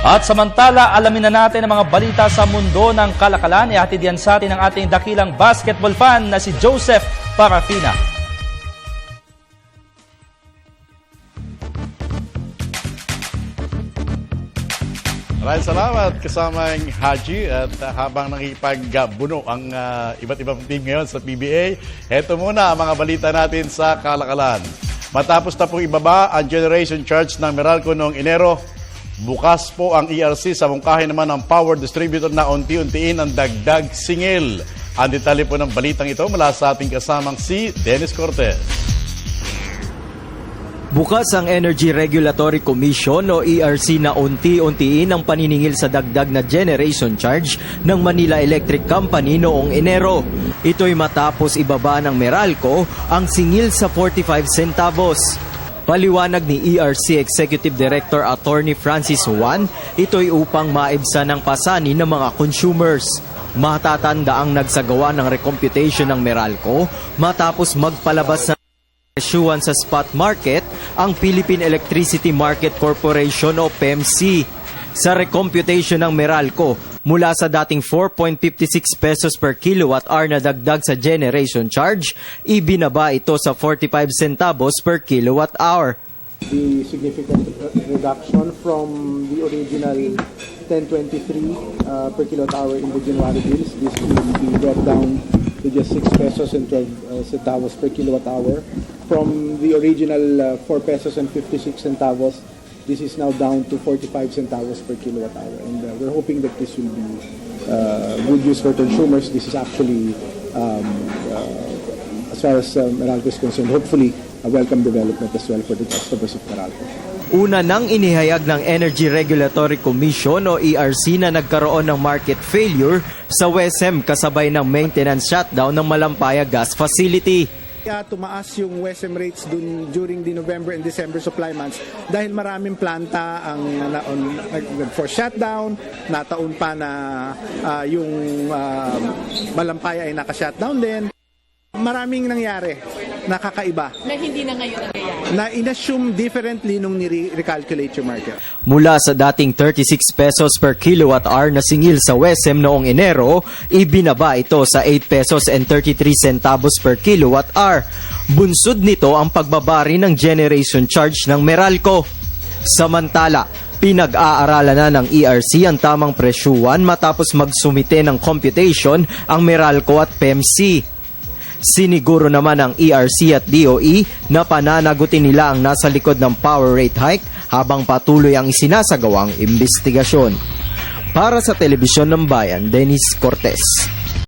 At samantala, alamin na natin ang mga balita sa mundo ng kalakalan. Ihatid yan sa atin ang ating dakilang basketball fan na si Joseph Parafina. Maraming salamat kasama ang Haji at habang nakipagbuno ang iba't ibang team ngayon sa PBA, eto muna ang mga balita natin sa kalakalan. Matapos na pong ibaba ang generation charge ng Meralco noong Enero, bukas po ang ERC sa mungkahin naman ng power distributor na unti-untiin ang dagdag singil. Ang detalye po ng balitang ito mula sa ating kasamang si Dennis Cortez. Bukas ang Energy Regulatory Commission o ERC na unti-untiin ang paniningil sa dagdag na generation charge ng Manila Electric Company noong Enero. Ito'y matapos ibaba ng Meralco ang singil sa 45 centavos. Paliwanag ni ERC Executive Director Attorney Francis Juan, ito'y upang maibsan ang pasanin ng mga consumers. Matatanda ang nagsagawa ng recomputation ng Meralco matapos magpalabas ng presyuhan sa spot market ang Philippine Electricity Market Corporation o PEMC. Sa recomputation ng Meralco, mula sa dating 4.56 pesos per kilowatt-hour na dagdag sa generation charge, ibinaba ito sa 45 centavos per kilowatt-hour. The significant reduction from the original 10.23 per kilowatt-hour in the January bills, this will be brought down to just 6 pesos and 12 centavos per kilowatt-hour. From the original 4 pesos and 56 centavos, this is now down to 45 centavos per kilowatt-hour. And we're hoping that this will be good news for consumers. This is actually, as far as Meralco is concerned, hopefully a welcome development as well for the customers of Meralco. Una nang inihayag ng Energy Regulatory Commission o ERC na nagkaroon ng market failure sa WESM kasabay ng maintenance shutdown ng Malampaya Gas Facility. Kaya tumaas yung WESM rates during the November and December supply months dahil maraming planta ang for shutdown, nataon pa na yung Malampaya ay naka-shutdown din. Maraming nangyari, nakakaiba. Na hindi na ngayon nangyayari. Na inassume differently nung ni-recalculate yung market. Mula sa dating 36 pesos per kilowatt-hour na singil sa WESM noong Enero, ibinaba ito sa 8 pesos and 33 centavos per kilowatt-hour. Bunsod nito ang pagbabari ng generation charge ng Meralco. Samantala, pinag-aaralan na ng ERC ang tamang presyuhan matapos magsumite ng computation ang Meralco at PEMC. Siniguro naman ng ERC at DOE na pananagutin nila ang nasa likod ng power rate hike habang patuloy ang isinasagawang investigasyon. Para sa Telebisyon ng Bayan, Dennis Cortez.